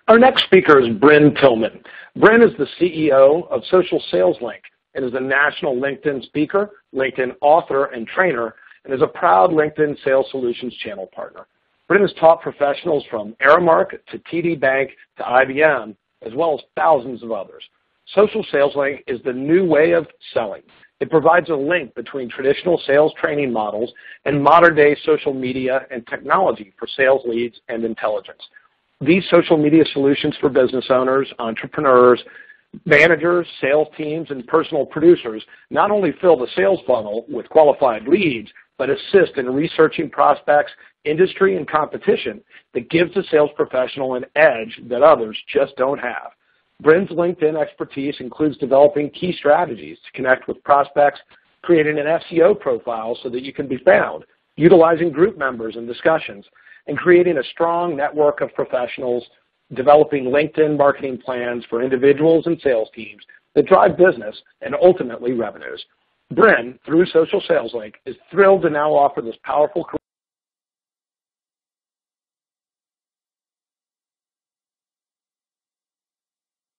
Our next speaker is Brynne Tillman. Brynne is the CEO of Social Sales Link and is a national LinkedIn speaker, LinkedIn author, and trainer, and is a proud LinkedIn Sales Solutions channel partner. Brynne has taught professionals from Aramark to TD Bank to IBM, as well as thousands of others. Social Sales Link is the new way of selling. It provides a link between traditional sales training models and modern-day social media and technology for sales leads and intelligence. These social media solutions for business owners, entrepreneurs, managers, sales teams, and personal producers not only fill the sales funnel with qualified leads, but assist in researching prospects, industry, and competition that gives the sales professional an edge that others just don't have. Brynne's LinkedIn expertise includes developing key strategies to connect with prospects, creating an SEO profile so that you can be found, utilizing group members and discussions, and creating a strong network of professionals, developing LinkedIn marketing plans for individuals and sales teams that drive business and ultimately revenues. Brynne, through Social Sales Link, is thrilled to now offer this powerful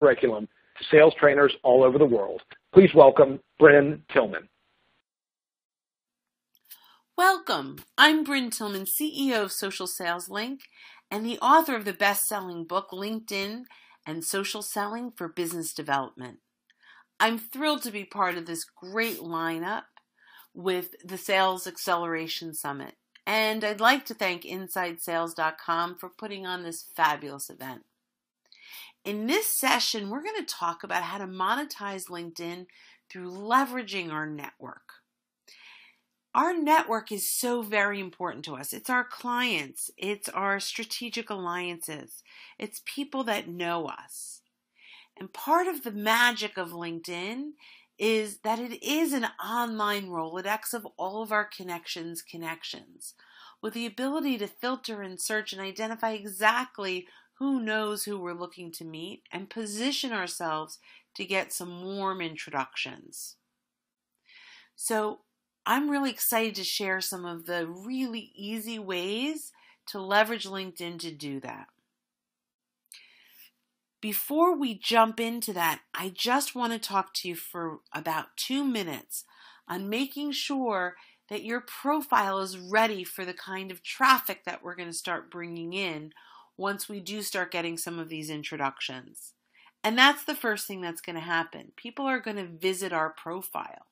curriculum to sales trainers all over the world. Please welcome Brynne Tillman. Welcome. I'm Brynne Tillman, CEO of Social Sales Link and the author of the best-selling book, LinkedIn and Social Selling for Business Development. I'm thrilled to be part of this great lineup with the Sales Acceleration Summit. And I'd like to thank InsideSales.com for putting on this fabulous event. In this session, we're going to talk about how to monetize LinkedIn through leveraging our network. Our network is so very important to us. It's our clients. It's our strategic alliances. It's people that know us. And part of the magic of LinkedIn is that it is an online Rolodex of all of our connections, with the ability to filter and search and identify exactly who knows who we're looking to meet and position ourselves to get some warm introductions. So I'm really excited to share some of the really easy ways to leverage LinkedIn to do that. Before we jump into that, I just want to talk to you for about 2 minutes on making sure that your profile is ready for the kind of traffic that we're going to start bringing in once we do start getting some of these introductions. And that's the first thing that's going to happen. People are going to visit our profile.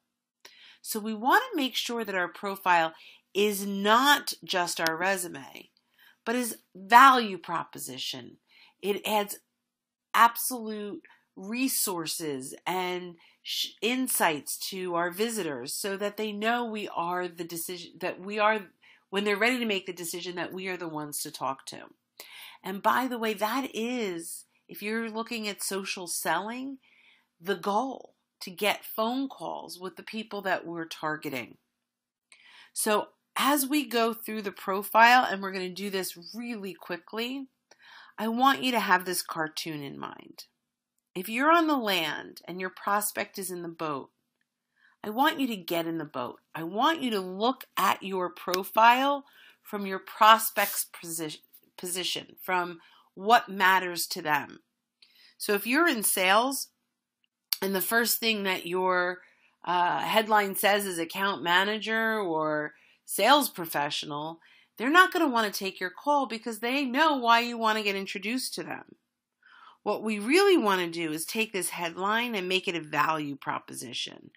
So we want to make sure that our profile is not just our resume, but is value proposition. It adds absolute resources and insights to our visitors so that they know we are the decision, that we are, when they're ready to make the decision, that we are the ones to talk to. And by the way, that is, if you're looking at social selling, the goal, to get phone calls with the people that we're targeting. So as we go through the profile, and we're going to do this really quickly, I want you to have this cartoon in mind. If you're on the land and your prospect is in the boat, I want you to get in the boat. I want you to look at your profile from your prospect's position, from what matters to them. So if you're in sales, and the first thing that your headline says is account manager or sales professional, they're not going to want to take your call because they know why you want to get introduced to them. What we really want to do is take this headline and make it a value proposition.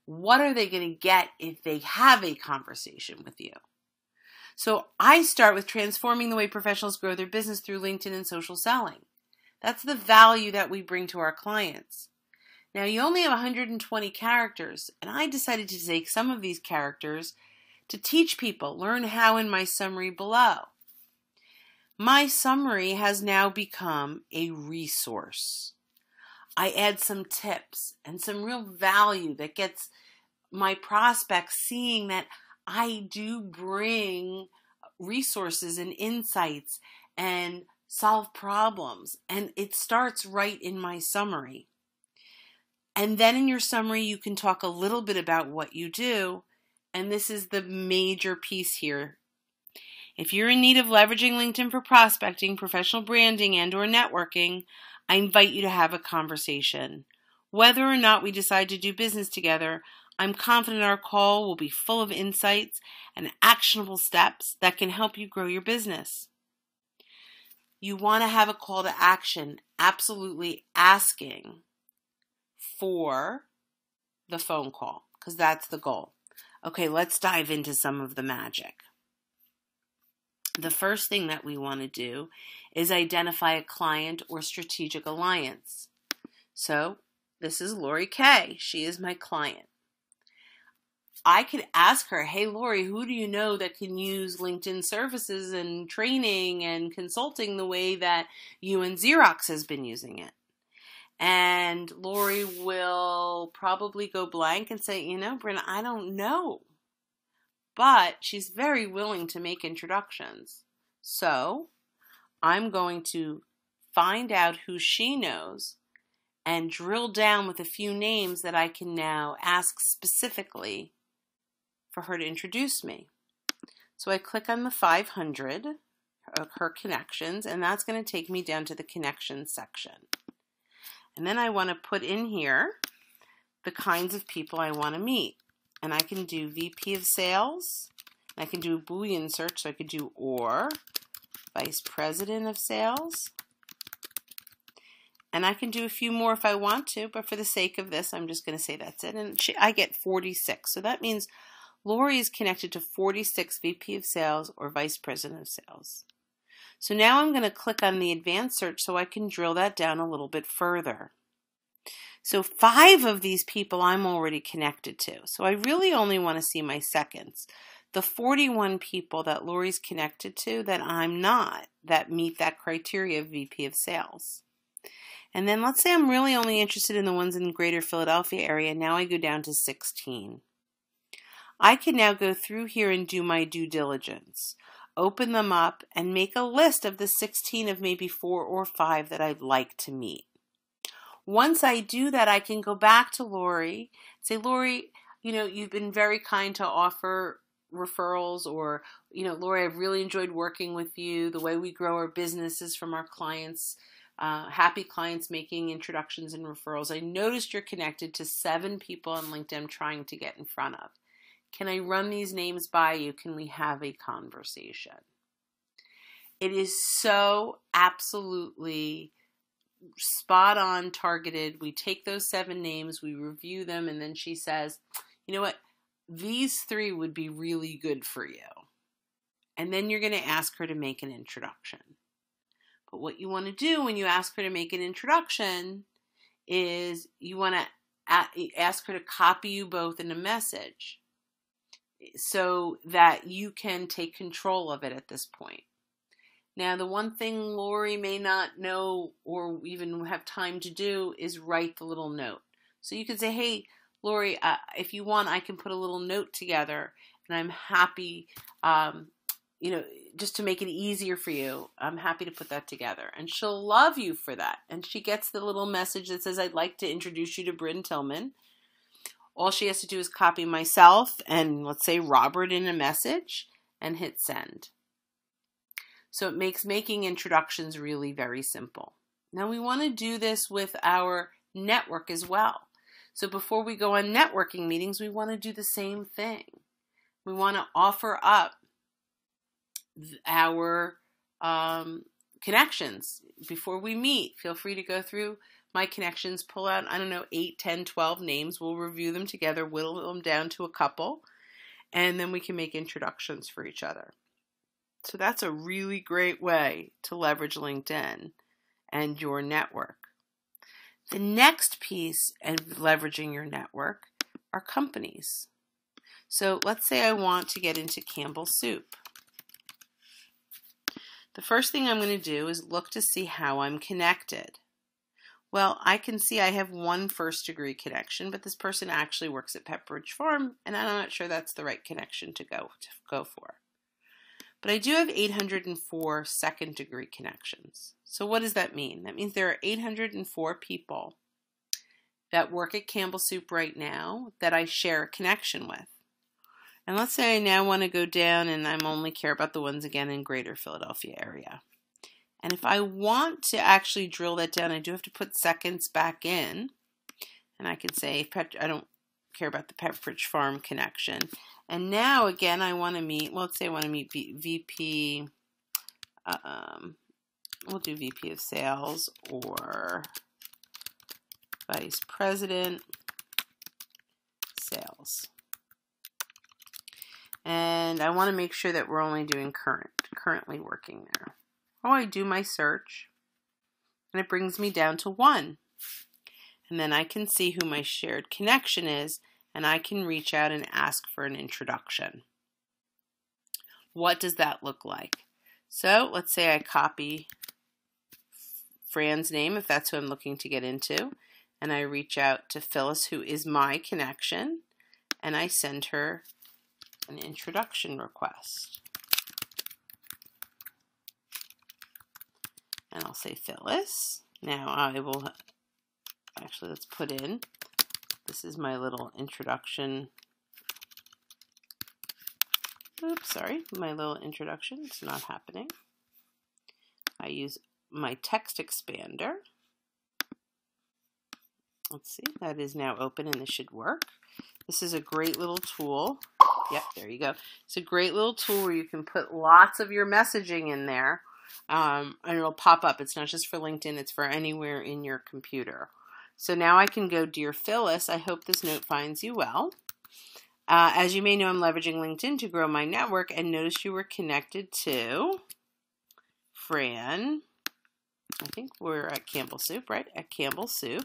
What are they going to get if they have a conversation with you? So I start with transforming the way professionals grow their business through LinkedIn and social selling. That's the value that we bring to our clients. Now, you only have 120 characters, and I decided to take some of these characters to teach people, learn how in my summary below. My summary has now become a resource. I add some tips and some real value that gets my prospects seeing that I do bring resources and insights and solve problems, and it starts right in my summary. And then in your summary, you can talk a little bit about what you do. And this is the major piece here. If you're in need of leveraging LinkedIn for prospecting, professional branding, and/or networking, I invite you to have a conversation. Whether or not we decide to do business together, I'm confident our call will be full of insights and actionable steps that can help you grow your business. You want to have a call to action, absolutely asking for the phone call, because that's the goal. Okay, let's dive into some of the magic. The first thing that we want to do is identify a client or strategic alliance. So this is Lori K. She is my client. I could ask her, hey, Lori, who do you know that can use LinkedIn services and training and consulting the way that you and Xerox has been using it? And Lori will probably go blank and say, Brynne, I don't know. But she's very willing to make introductions. So I'm going to find out who she knows and drill down with a few names that I can now ask specifically for her to introduce me. So I click on the 500 of her connections, and that's going to take me down to the connections section. And then I want to put in here the kinds of people I want to meet. And I can do VP of Sales. I can do a Boolean search, so I could do or Vice President of Sales. And I can do a few more if I want to, but for the sake of this, I'm just going to say that's it. And I get 46. So that means Lori is connected to 46 VP of Sales or Vice President of Sales. So now I'm going to click on the advanced search so I can drill that down a little bit further. So 5 of these people I'm already connected to. So I really only want to see my seconds. The 41 people that Lori's connected to that I'm not, that meet that criteria of VP of Sales. And then let's say I'm really only interested in the ones in the greater Philadelphia area. Now I go down to 16. I can now go through here and do my due diligence. Open them up and make a list of the 16 of maybe 4 or 5 that I'd like to meet. Once I do that, I can go back to Lori, say, Lori, you've been very kind to offer referrals, or, Lori, I've really enjoyed working with you. The way we grow our businesses from our clients, happy clients making introductions and referrals. I noticed you're connected to 7 people on LinkedIn I'm trying to get in front of. Can I run these names by you? Can we have a conversation? It is so absolutely spot on targeted. We take those 7 names, we review them, and then she says, you know what? These 3 would be really good for you. And then you're going to ask her to make an introduction. But what you want to do when you ask her to make an introduction is you want to ask her to copy you both in a message so that you can take control of it at this point. Now, the one thing Lori may not know or even have time to do is write the little note. So you could say, hey, Lori, if you want, I can put a little note together, and I'm happy, just to make it easier for you, I'm happy to put that together. And she'll love you for that. And she gets the little message that says, I'd like to introduce you to Brynne Tillman. All she has to do is copy myself and, let's say, Robert in a message and hit send. So it makes making introductions really very simple. Now we want to do this with our network as well. So before we go on networking meetings, we want to do the same thing. We want to offer up our connections. Before we meet, feel free to go through my connections, pull out, 8, 10, 12 names. We'll review them together, whittle them down to a couple, and then we can make introductions for each other. So that's a really great way to leverage LinkedIn and your network. The next piece of leveraging your network are companies. So let's say I want to get into Campbell Soup. The first thing I'm going to do is look to see how I'm connected. Well, I can see I have 1 first-degree connection, but this person actually works at Pepperidge Farm, and I'm not sure that's the right connection to go for. But I do have 804 second-degree connections. So what does that mean? That means there are 804 people that work at Campbell Soup right now that I share a connection with. And let's say I now want to go down and I only care about the ones again in greater Philadelphia area. And if I want to actually drill that down, I do have to put seconds back in. And I can say, I don't care about the Pepperidge Farm connection. And now, again, I want to meet, well, let's say I want to meet VP, we'll do VP of Sales or Vice President Sales. And I want to make sure that we're only doing currently working there. Oh, I do my search, and it brings me down to 1. And then I can see who my shared connection is, and I can reach out and ask for an introduction. What does that look like? So let's say I copy Fran's name, if that's who I'm looking to get into, and I reach out to Phyllis, who is my connection, and I send her an introduction request. And I'll say, Phyllis. Now I will, actually let's put in, this is my little introduction. Oops, sorry, my little introduction. It's not happening. I use my text expander. Let's see, that is now open and this should work. This is a great little tool. Yep, there you go. It's a great little tool where you can put lots of your messaging in there. And it'll pop up. It's not just for LinkedIn, it's for anywhere in your computer. So now I can go, Dear Phyllis, I hope this note finds you well. As you may know, I'm leveraging LinkedIn to grow my network, and notice you were connected to Fran. I think we're at Campbell Soup, right? At Campbell Soup.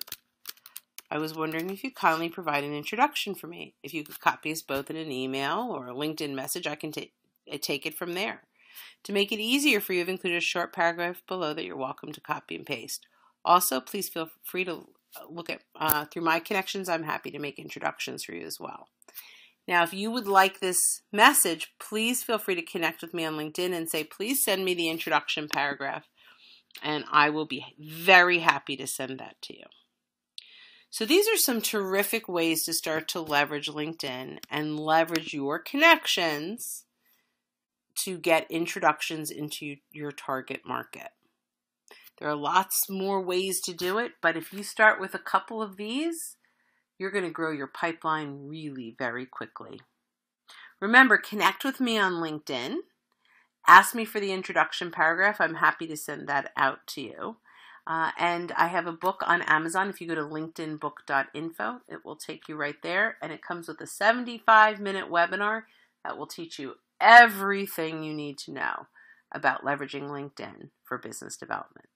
I was wondering if you'd kindly provide an introduction for me. If you could copy us both in an email or a LinkedIn message, I can take it from there. To make it easier for you, I've included a short paragraph below that you're welcome to copy and paste. Also, please feel free to look at through my connections. I'm happy to make introductions for you as well. Now, if you would like this message, please feel free to connect with me on LinkedIn and say, please send me the introduction paragraph, and I will be very happy to send that to you. So these are some terrific ways to start to leverage LinkedIn and leverage your connections to get introductions into your target market. There are lots more ways to do it, but if you start with a couple of these, you're going to grow your pipeline really very quickly. Remember, connect with me on LinkedIn. Ask me for the introduction paragraph. I'm happy to send that out to you. And I have a book on Amazon. If you go to linkedinbook.info, it will take you right there. And it comes with a 75-minute webinar that will teach you everything you need to know about leveraging LinkedIn for business development.